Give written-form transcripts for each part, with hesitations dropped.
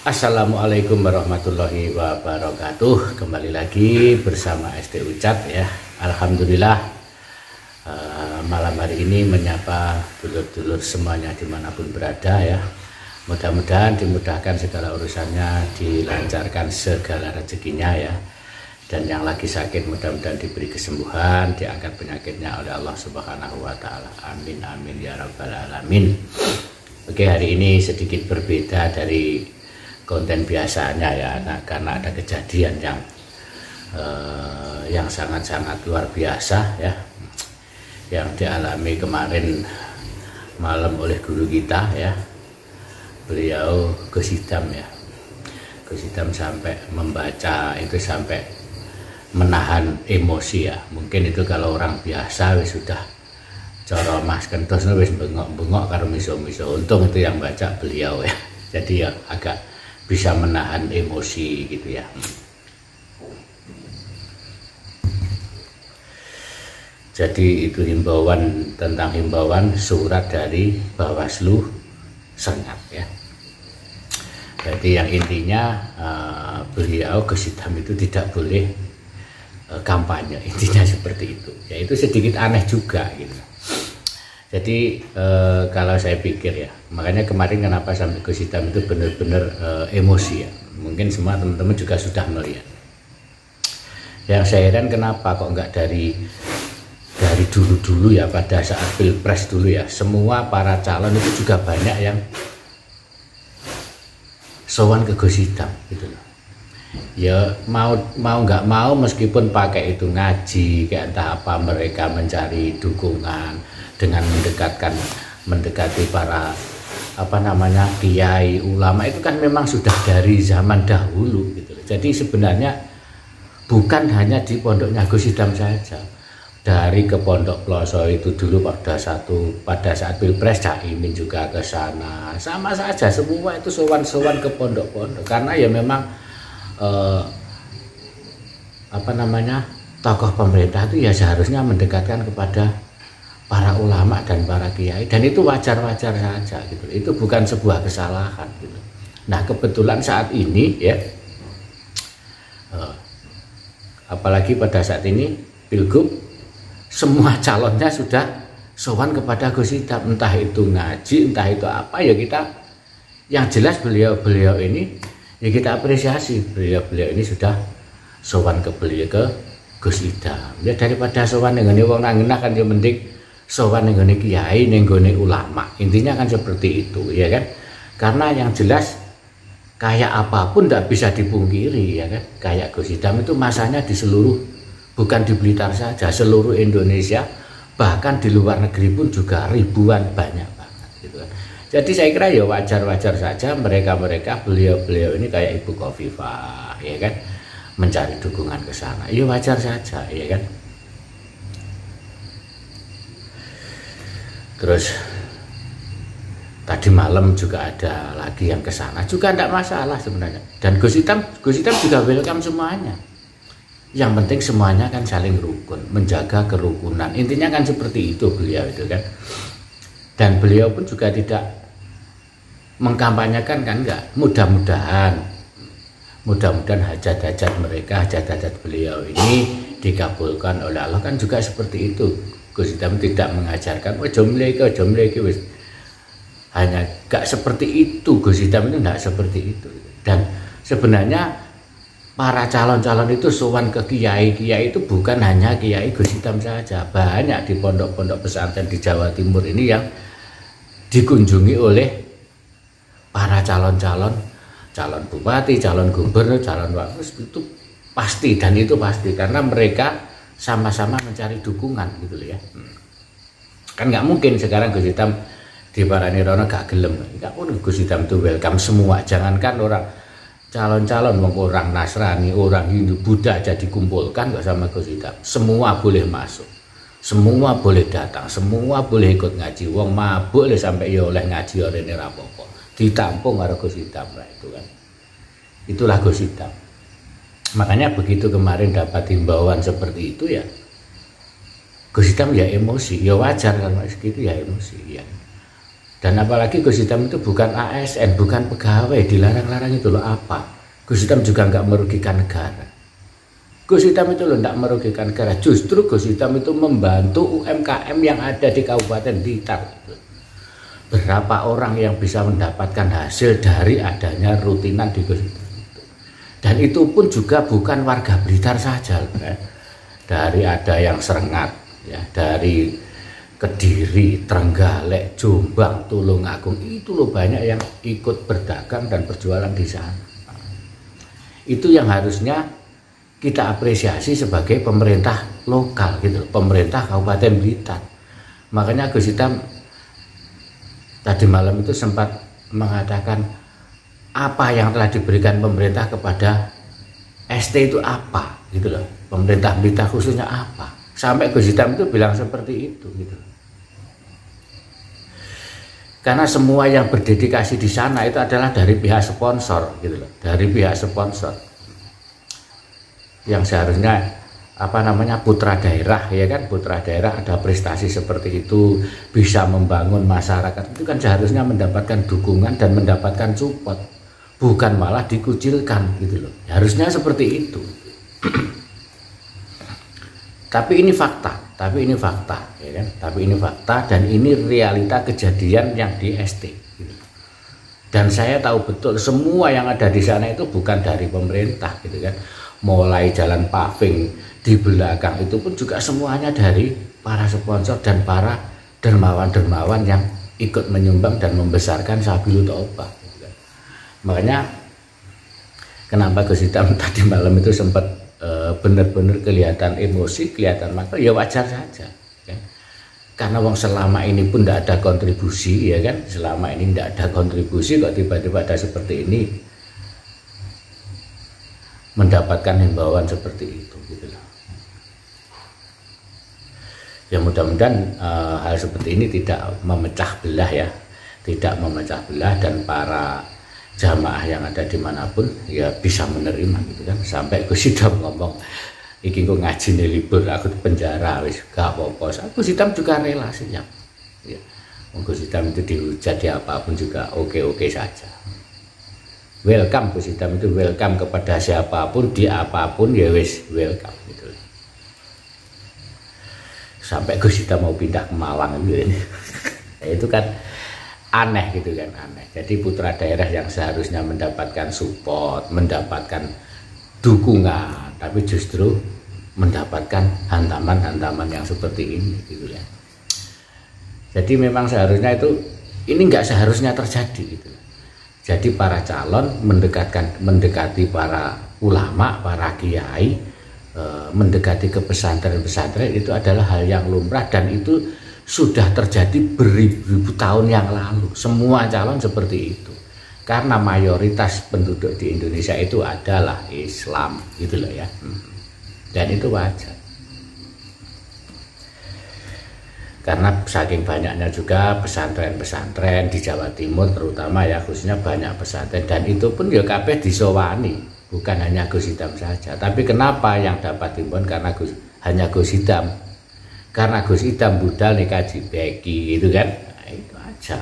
Assalamualaikum warahmatullahi wabarakatuh. Kembali lagi bersama SD Ucat ya. Alhamdulillah malam hari ini menyapa dulur-dulur semuanya dimanapun berada ya. Mudah-mudahan dimudahkan segala urusannya, dilancarkan segala rezekinya ya. Dan yang lagi sakit mudah-mudahan diberi kesembuhan, diangkat penyakitnya oleh Allah Subhanahu wa taala. Amin amin ya rabbal alamin. Oke, hari ini sedikit berbeda dari konten biasanya ya, karena ada kejadian yang sangat-sangat luar biasa ya, yang dialami kemarin malam oleh guru kita ya. Beliau Gus Idam ya, Gus Idam sampai membaca itu sampai menahan emosi ya. Mungkin itu kalau orang biasa wis sudah cara mas kentos wis bengok-bengok karo miso-miso. Untung itu yang baca beliau ya, jadi ya agak bisa menahan emosi gitu ya. Jadi itu himbauan tentang himbauan surat dari Bawaslu Sengat ya. Jadi yang intinya beliau Gus Idam itu tidak boleh kampanye, intinya seperti itu ya. Itu sedikit aneh juga gitu. Jadi kalau saya pikir ya, makanya kemarin kenapa sampai Gus Idam itu benar-benar emosi ya. Mungkin semua teman-teman juga sudah melihat. Yang saya heran kenapa kok enggak dari dulu-dulu ya, pada saat pilpres dulu ya, semua para calon itu juga banyak yang sowan ke Gus Idam gitu loh. Ya mau nggak mau, meskipun pakai itu ngaji kayak entah apa, mereka mencari dukungan dengan mendekati para kiai ulama, itu kan memang sudah dari zaman dahulu gitu. Jadi sebenarnya bukan hanya di pondoknya Gus Idam saja, dari ke pondok Ploso itu dulu pada saat pilpres Caimin juga ke sana, sama saja semua itu sowan-sowan ke pondok-pondok, karena ya memang tokoh pemerintah itu ya seharusnya mendekatkan kepada para ulama dan para kiai, dan itu wajar-wajar saja gitu. Itu bukan sebuah kesalahan gitu. Nah, kebetulan saat ini ya, apalagi pada saat ini pilgub, semua calonnya sudah sowan kepada Gus Idam, entah itu ngaji, entah itu apa ya. Kita yang jelas beliau ini ya kita apresiasi, beliau ini sudah sowan ke Gus Idam ya, daripada sowan dengan wong nang kan ya mending sowan ning kiai, ning ulama. Intinya kan seperti itu ya kan. Karena yang jelas kayak apapun tidak bisa dipungkiri ya kan, kayak Gus Idam itu masanya di seluruh, bukan di Blitar saja, seluruh Indonesia, bahkan di luar negeri pun juga ribuan, banyak banget gitu kan. Jadi saya kira ya wajar-wajar saja mereka beliau ini kayak Ibu Khofifah ya kan, mencari dukungan ke sana. Ya wajar saja ya kan. Terus tadi malam juga ada lagi yang ke sana, juga tidak masalah sebenarnya. Dan Gus Idam juga welcome semuanya. Yang penting semuanya kan saling rukun, menjaga kerukunan. Intinya kan seperti itu beliau itu kan. Dan beliau pun juga tidak mengkampanyekan kan, enggak. Mudah-mudahan hajat-hajat mereka, hajat-hajat beliau ini dikabulkan oleh Allah, kan juga seperti itu. Gus Idam tidak mengajarkan ojo mleke wis. Hanya gak seperti itu, Gus Idam itu enggak seperti itu. Dan sebenarnya para calon-calon itu sowan ke kiai itu bukan hanya kiai Gus Idam saja. Banyak di pondok-pondok pesantren di Jawa Timur ini yang dikunjungi oleh para calon bupati, calon gubernur, calon wakil, itu pasti. Dan itu pasti karena mereka sama-sama mencari dukungan gitu loh ya. Kan nggak mungkin sekarang Gus Idam di Parani Rono gak gelem. Nggak pun Gus Idam itu welcome semua. Jangankan orang calon-calon, orang Nasrani, orang Hindu, Buddha aja dikumpulkan nggak sama Gus Idam. Semua boleh masuk, semua boleh datang, semua boleh ikut ngaji. Wong mabuk boleh sampai ya oleh ngaji oleh nerapopo. Ditampung karo Gus Idam lah itu kan. Itulah Gus Idam. Makanya begitu kemarin dapat himbauan seperti itu ya, Gus Idam ya emosi, ya wajar kalau segitu ya emosi ya. Dan apalagi Gus Hitam itu bukan ASN, bukan pegawai, dilarang-larang itu loh apa. Gus Hitam juga nggak merugikan negara. Gus Hitam itu loh nggak merugikan negara. Justru Gus Hitam itu membantu UMKM yang ada di Kabupaten Blitar. Berapa orang yang bisa mendapatkan hasil dari adanya rutinan di Gus Hitam itu. Dan itu pun juga bukan warga Blitar saja. Dari ada yang Serengat, ya, dari Kediri, Trenggalek, Jombang, Tulungagung, itu loh banyak yang ikut berdagang dan berjualan di sana. Itu yang harusnya kita apresiasi sebagai pemerintah lokal gitu, pemerintah Kabupaten Blitar. Makanya Gus Hitam tadi malam itu sempat mengatakan apa yang telah diberikan pemerintah kepada ST itu apa gitu loh. Pemerintah Blitar khususnya apa? Sampai Gus Hitam itu bilang seperti itu gitu. Karena semua yang berdedikasi di sana itu adalah dari pihak sponsor gitu loh, dari pihak sponsor. Yang seharusnya putra daerah, ya kan, putra daerah ada prestasi seperti itu, bisa membangun masyarakat, itu kan seharusnya mendapatkan dukungan dan mendapatkan support, bukan malah dikucilkan gitu loh. Harusnya seperti itu. Tapi ini fakta, ya kan? Tapi ini fakta dan ini realita kejadian yang di ST. Gitu. Dan saya tahu betul semua yang ada di sana itu bukan dari pemerintah, gitu kan? Mulai jalan paving di belakang itu pun juga semuanya dari para sponsor dan para dermawan-dermawan yang ikut menyumbang dan membesarkan Sabilul Taubah. Gitu kan? Makanya kenapa Gus Hitam tadi malam itu sempat benar-benar kelihatan emosi, kelihatan maka ya wajar saja kan? Karena wong selama ini pun tidak ada kontribusi, ya kan, selama ini tidak ada kontribusi kok tiba-tiba ada seperti ini, mendapatkan himbauan seperti itu gitu loh. Ya mudah-mudahan hal seperti ini tidak memecah belah ya, tidak memecah belah, dan para jamaah yang ada dimanapun ya bisa menerima gitu kan. Sampai Gus Hitam ngomong iki kok ngaji nih libur, aku di penjara wis gak apa-apa. Gus Hitam juga rela siap ya. Gus Hitam itu dihujat ya apapun juga oke-oke saja. Welcome Gus Hitam itu welcome kepada siapapun di apapun ya wis welcome gitu. Sampai Gus Hitam mau pindah ke Malang gitu. Itu kan aneh gitu kan, aneh. Jadi putra daerah yang seharusnya mendapatkan support, mendapatkan dukungan, tapi justru mendapatkan hantaman-hantaman yang seperti ini gitu ya. Jadi memang seharusnya itu ini nggak seharusnya terjadi gitu. Jadi para calon mendekati para ulama, para kiai, mendekati ke pesantren-pesantren itu adalah hal yang lumrah, dan itu sudah terjadi beribu-ribu tahun yang lalu. Semua calon seperti itu. Karena mayoritas penduduk di Indonesia itu adalah Islam, gitu loh ya. Dan itu wajar. Karena saking banyaknya juga pesantren-pesantren di Jawa Timur terutama ya, khususnya banyak pesantren, dan itu pun ya kabeh disowani, bukan hanya Gus Hitam saja. Tapi kenapa yang dapat timbun karena hanya Gus Hitam? Karena Gus Hitam budal nih kaji beki gitu kan, nah, itu aja.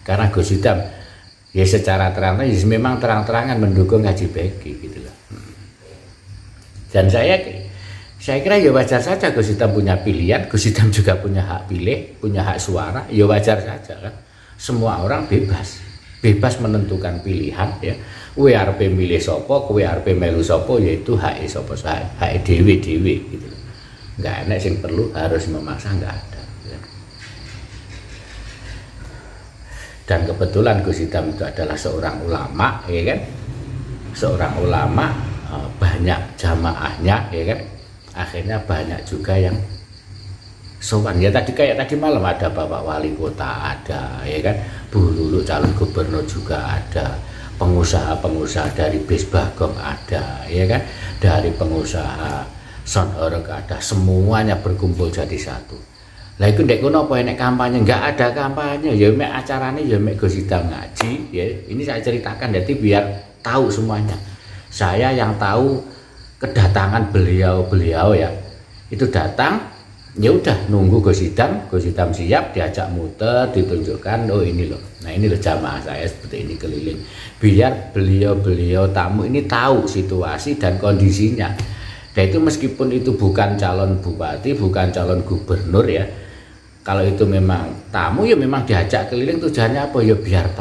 Karena Gus Hitam ya secara terang-terangan ya memang terang-terangan mendukung kaji beki gitu loh. Dan saya kira ya wajar saja Gus Hitam punya pilihan, Gus Hitam juga punya hak pilih, punya hak suara, ya wajar saja kan. Semua orang bebas menentukan pilihan ya. Kowe arepe milih sapa, kowe arepe melu sapa, yaitu hak sapa sae, hak dhewe-dhewe gitu. Nggak enak sing perlu harus memaksa, nggak ada ya. Dan kebetulan Gus Hitam itu adalah seorang ulama ya kan, seorang ulama, banyak jamaahnya ya kan, akhirnya banyak juga yang sowan ya. Kayak tadi malam ada Bapak Wali Kota ada ya kan, Bu Lulu calon gubernur juga ada, pengusaha-pengusaha dari Bis Bagong ada ya kan, dari pengusaha Sonhorok ada, semuanya berkumpul jadi satu. Lah iku ndek kono apa enek kampanye? Enggak ada kampanye, ya mek acarane ya mek Gus Hitam ngaji ya. Ini saya ceritakan jadi biar tahu semuanya. Saya yang tahu kedatangan beliau ya. Itu datang Ya udah nunggu Gus Idam siap, diajak muter, ditunjukkan, oh ini loh. Nah ini loh jamaah saya seperti ini keliling. Biar beliau tamu ini tahu situasi dan kondisinya. Dan itu meskipun itu bukan calon bupati, bukan calon gubernur ya. Kalau itu memang tamu ya memang diajak keliling, tujuannya apa ya biar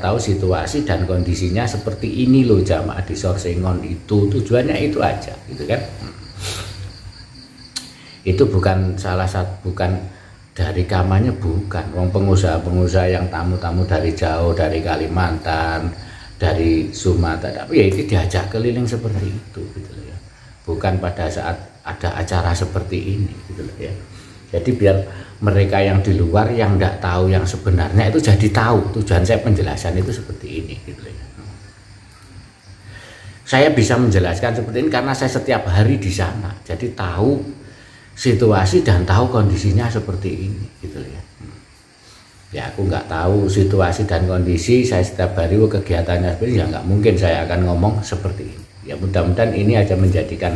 tahu situasi dan kondisinya seperti ini loh jamaah di Sorsengon itu, tujuannya itu aja gitu kan. Itu bukan bukan dari kampanye, bukan. Wong pengusaha yang tamu-tamu dari jauh, dari Kalimantan, dari Sumatera, tapi ya itu diajak keliling seperti itu gitu loh ya. Bukan pada saat ada acara seperti ini gitu loh ya. Jadi biar mereka yang di luar yang tidak tahu yang sebenarnya itu jadi tahu. Tujuan saya penjelasan itu seperti ini gitu loh ya. Saya bisa menjelaskan seperti ini karena saya setiap hari di sana. Jadi tahu situasi dan tahu kondisinya seperti ini gitu ya. Ya aku nggak tahu situasi dan kondisi, saya setiap hari kegiatannya seperti ini, ya nggak mungkin saya akan ngomong seperti ini. Ya mudah-mudahan ini aja menjadikan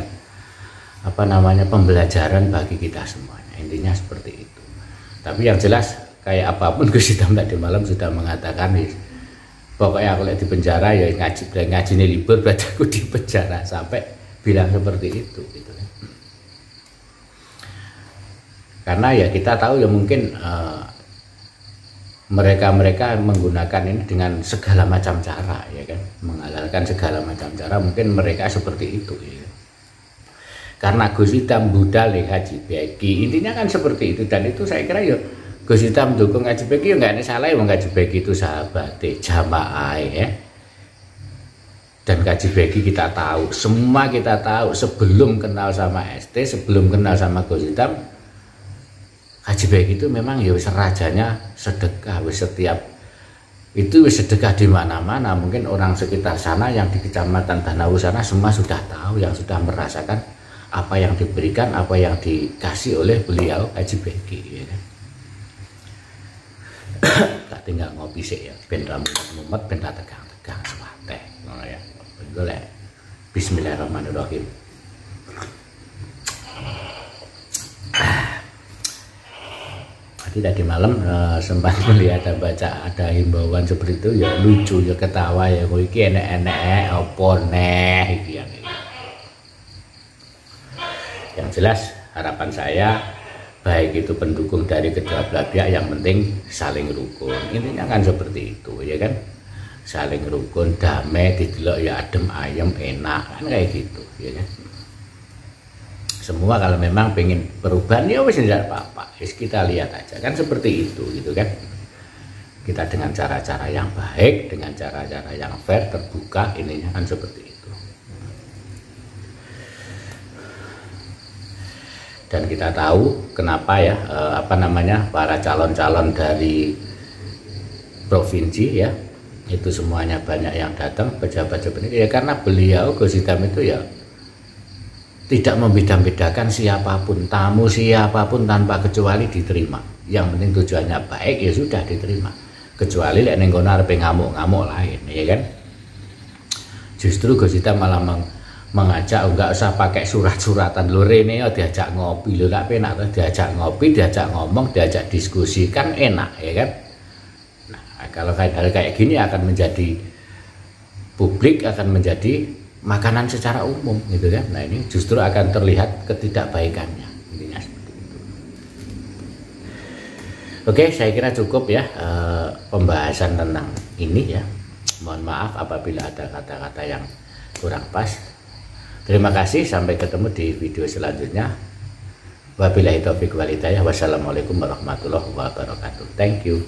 pembelajaran bagi kita semuanya, intinya seperti itu. Tapi yang jelas kayak apapun Gus Idam tadi malam sudah mengatakan, pokoknya aku lihat di penjara ya ngaji ini libur berarti aku di penjara, sampai bilang seperti itu gitu. Karena ya kita tahu ya mungkin mereka menggunakan ini dengan segala macam cara ya kan, menghalalkan segala macam cara, mungkin mereka seperti itu ya. Karena Gus Idam budal Haji Beki, intinya kan seperti itu. Dan itu saya kira ya Gus Idam dukung Haji Beki ya nggak ada salah ya, Haji Beki itu sahabat jamaah ya. Dan Haji Beki kita tahu, semua kita tahu sebelum kenal sama ST, sebelum kenal sama Gus Idam, Haji Beki itu memang ya wis rajanya sedekah, wis setiap itu wis sedekah di mana-mana. Mungkin orang sekitar sana yang di Kecamatan Banawu sana semua sudah tahu, yang sudah merasakan apa yang diberikan, apa yang dikasih oleh beliau Haji Beki ya kan. Tak tinggal ngopi sih ya, ben mumet ben tegang-tegang swateh ngono ya. Golek. Bismillahirrahmanirrahim. Tadi malam sempat melihat baca ada himbauan seperti itu ya, lucu ya, ketawa ya, kowe iki enek-enek apa neh iki ya. Yang jelas harapan saya baik itu pendukung dari kedua belah pihak, yang penting saling rukun, intinya kan seperti itu ya kan, saling rukun, damai, didelok ya adem ayem enak kan kayak gitu ya kan. Semua kalau memang pengen perubahan ya wis tidak apa-apa, kita lihat aja kan seperti itu gitu kan. Kita dengan cara-cara yang baik, dengan cara-cara yang fair, terbuka, ininya kan seperti itu. Dan kita tahu kenapa ya para calon-calon dari provinsi ya itu semuanya banyak yang datang, pejabat-pejabat ini ya, karena beliau Gus Idam itu ya tidak membeda-bedakan siapapun, tamu siapapun tanpa kecuali diterima. Yang penting tujuannya baik ya sudah diterima. Kecuali lek ning kono arepe ngamuk-ngamuk lain, ya kan? Justru Gus Idam malah mengajak enggak usah pakai surat-suratan. Lho rene ya diajak ngopi, lho gak penak tuh diajak ngopi, diajak ngomong, diajak diskusi kan enak, ya kan? Nah, kalau kayak gini akan menjadi publik, akan menjadi makanan secara umum gitu kan. Nah ini justru akan terlihat ketidakbaikannya, intinya seperti itu. Oke, saya kira cukup ya pembahasan tentang ini ya. Mohon maaf apabila ada kata-kata yang kurang pas. Terima kasih, sampai ketemu di video selanjutnya. Wabillahi taufiq wal hidayah. Wassalamualaikum warahmatullahi wabarakatuh. Thank you.